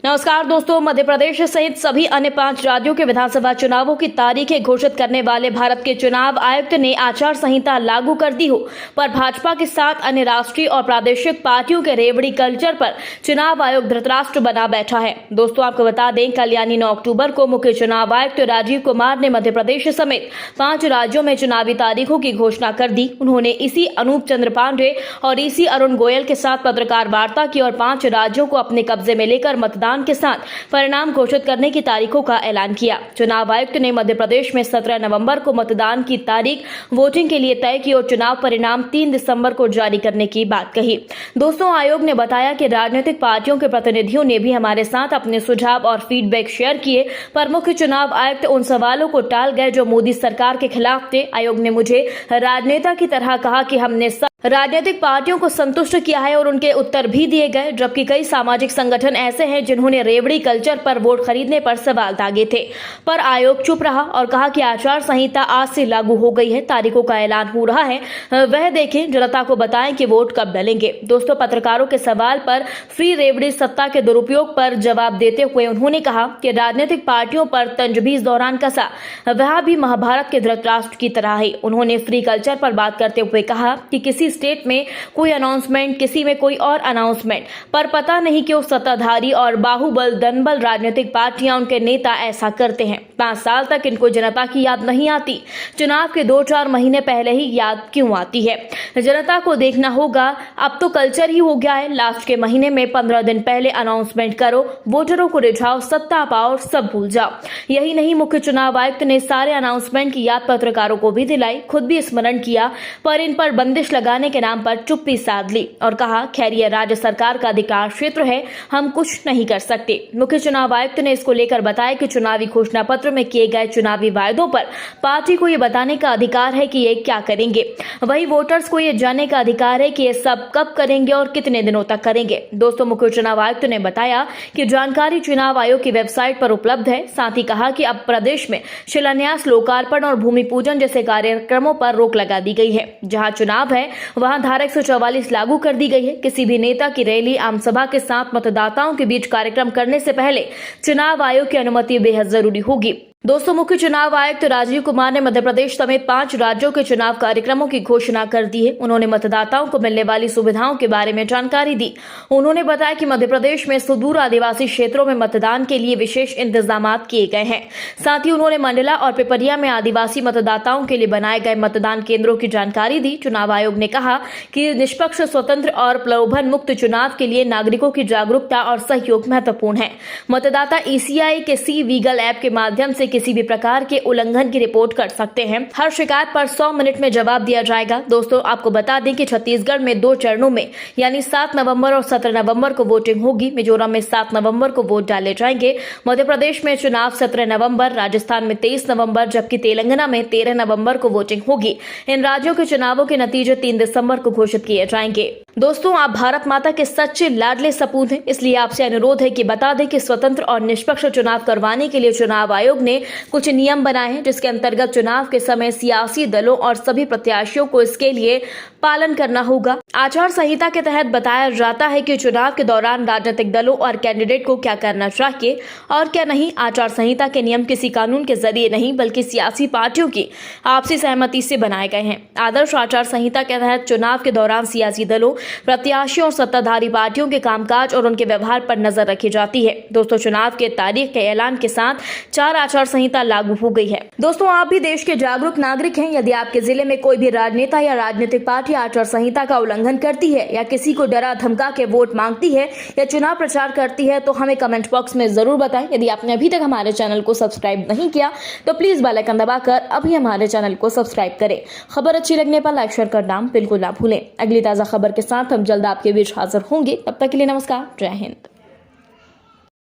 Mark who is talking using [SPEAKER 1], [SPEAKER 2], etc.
[SPEAKER 1] नमस्कार दोस्तों, मध्य प्रदेश सहित सभी अन्य 5 राज्यों के विधानसभा चुनावों की तारीखें घोषित करने वाले भारत के चुनाव आयुक्त ने आचार संहिता लागू कर दी हो, पर भाजपा के साथ अन्य राष्ट्रीय और प्रादेशिक पार्टियों के रेवड़ी कल्चर पर चुनाव आयोग धृतराष्ट्र बना बैठा है। दोस्तों, आपको बता दें, कल यानी 9 अक्टूबर को मुख्य चुनाव आयुक्त राजीव कुमार ने मध्य प्रदेश समेत 5 राज्यों में चुनावी तारीखों की घोषणा कर दी। उन्होंने इसी अनूप चंद्र पांडे और इसी अरुण गोयल के साथ पत्रकार वार्ता की और 5 राज्यों को अपने कब्जे में लेकर मतदान के साथ परिणाम घोषित करने की तारीखों का ऐलान किया। चुनाव आयुक्त ने मध्य प्रदेश में 17 नवंबर को मतदान की तारीख वोटिंग के लिए तय की और चुनाव परिणाम 3 दिसंबर को जारी करने की बात कही। दोस्तों, आयोग ने बताया कि राजनीतिक पार्टियों के प्रतिनिधियों ने भी हमारे साथ अपने सुझाव और फीडबैक शेयर किए, पर मुख्य चुनाव आयुक्त उन सवालों को टाल गए जो मोदी सरकार के खिलाफ थे। आयोग ने मुझे राजनेता की तरह कहा कि हमने राजनीतिक पार्टियों को संतुष्ट किया है और उनके उत्तर भी दिए गए, जबकि कई सामाजिक संगठन ऐसे हैं जिन्होंने रेवड़ी कल्चर पर वोट खरीदने पर सवाल दागे थे, पर आयोग चुप रहा और कहा कि आचार संहिता आज से लागू हो गई है, तारीखों का ऐलान हो रहा है, वह देखें, जनता को बताएं कि वोट कब डलेंगे। दोस्तों, पत्रकारों के सवाल पर फ्री रेवड़ी सत्ता के दुरुपयोग पर जवाब देते हुए उन्होंने कहा कि राजनीतिक पार्टियों पर तंजबीज दौरान कसा, वह भी महाभारत के धृतराष्ट्र की तरह है। उन्होंने फ्री कल्चर पर बात करते हुए कहा कि किसी स्टेट में कोई अनाउंसमेंट, किसी में कोई और अनाउंसमेंट, पर पता नहीं क्यों सत्ताधारी और बाहुबल दनबल राजनीतिक पार्टियां, उनके नेता ऐसा करते हैं। 5 साल तक इनको जनता की याद नहीं आती, चुनाव के 2-4 महीने पहले ही याद क्यों आती है? जनता को देखना होगा, अब तो कल्चर ही हो गया है। लास्ट के महीने में 15 दिन पहले अनाउंसमेंट करो, वोटरों को रिझाओ, सत्ता पाओ, सब भूल जाओ। यही नहीं, मुख्य चुनाव आयुक्त ने सारे अनाउंसमेंट की याद पत्रकारों को भी दिलाई, खुद भी स्मरण किया, पर इन पर बंदिश लगाने के नाम पर चुप्पी साध ली और कहा, खैर यह राज्य सरकार का अधिकार क्षेत्र है, हम कुछ नहीं कर सकते। मुख्य चुनाव आयुक्त ने इसको लेकर बताया कि चुनावी घोषणा पत्र में किए गए चुनावी वायदों पर पार्टी को यह बताने का अधिकार है कि ये क्या करेंगे, वही वोटर्स को यह जानने का अधिकार है कि ये सब कब करेंगे और कितने दिनों तक करेंगे। दोस्तों, मुख्य चुनाव आयुक्त ने बताया कि जानकारी चुनाव आयोग की वेबसाइट पर उपलब्ध है। साथ ही कहा कि अब प्रदेश में शिलान्यास, लोकार्पण और भूमि पूजन जैसे कार्यक्रमों पर रोक लगा दी गई है। जहां चुनाव है वहां धारा 144 लागू कर दी गई है। किसी भी नेता की रैली, आम सभा के साथ मतदाताओं के बीच कार्यक्रम करने से पहले चुनाव आयोग की अनुमति बेहद जरूरी होगी। दोस्तों, मुख्य चुनाव आयुक्त राजीव कुमार ने मध्य प्रदेश समेत 5 राज्यों के चुनाव कार्यक्रमों की घोषणा कर दी है। उन्होंने मतदाताओं को मिलने वाली सुविधाओं के बारे में जानकारी दी। उन्होंने बताया कि मध्य प्रदेश में सुदूर आदिवासी क्षेत्रों में मतदान के लिए विशेष इंतजाम किए गए हैं। साथ ही उन्होंने मंडला और पिपरिया में आदिवासी मतदाताओं के लिए बनाए गए मतदान केंद्रों की जानकारी दी। चुनाव आयोग ने कहा कि निष्पक्ष, स्वतंत्र और प्रलोभन मुक्त चुनाव के लिए नागरिकों की जागरूकता और सहयोग महत्वपूर्ण है। मतदाता ECI के सी-वीगल ऐप के माध्यम से किसी भी प्रकार के उल्लंघन की रिपोर्ट कर सकते हैं। हर शिकायत पर 100 मिनट में जवाब दिया जाएगा। दोस्तों, आपको बता दें कि छत्तीसगढ़ में 2 चरणों में यानी 7 नवंबर और 17 नवंबर को वोटिंग होगी। मिजोरम में 7 नवंबर को वोट डाले जाएंगे। मध्य प्रदेश में चुनाव 17 नवंबर, राजस्थान में 23 नवंबर, जबकि तेलंगाना में 13 नवंबर को वोटिंग होगी। इन राज्यों के चुनावों के नतीजे 3 दिसंबर को घोषित किए जाएंगे। दोस्तों, आप भारत माता के सच्चे लाडले सपूत हैं, इसलिए आपसे अनुरोध है कि बता दें कि स्वतंत्र और निष्पक्ष चुनाव करवाने के लिए चुनाव आयोग ने कुछ नियम बनाए हैं, जिसके अंतर्गत चुनाव के समय सियासी दलों और सभी प्रत्याशियों को इसके लिए पालन करना होगा। आचार संहिता के तहत बताया जाता है कि चुनाव के दौरान राजनीतिक दलों और कैंडिडेट को क्या करना चाहिए और क्या नहीं। आचार संहिता के नियम किसी कानून के जरिए नहीं, बल्कि सियासी पार्टियों की आपसी सहमति से बनाए गए हैं। आदर्श आचार संहिता के तहत चुनाव के दौरान सियासी दलों, प्रत्याशियों और सत्ताधारी पार्टियों के कामकाज और उनके व्यवहार पर नजर रखी जाती है। दोस्तों, चुनाव के तारीख के ऐलान के साथ 4 आचार संहिता लागू हो गई है। दोस्तों, आप भी देश के जागरूक नागरिक हैं। यदि आपके जिले में कोई भी राजनेता या राजनीतिक पार्टी आचार संहिता का उल्लंघन करती है या किसी को डरा धमका के वोट मांगती है या चुनाव प्रचार करती है, तो हमें कमेंट बॉक्स में जरूर बताएं। यदि आपने अभी तक हमारे चैनल को सब्सक्राइब नहीं किया तो प्लीज बेल आइकन दबाकर अभी हमारे चैनल को सब्सक्राइब करें। खबर अच्छी लगने पर लाइक शेयर करना बिल्कुल ना भूलें। अगली ताजा खबर के साथ हम जल्द आपके बीच हाजिर होंगे। तब तक के लिए नमस्कार, जय हिंद।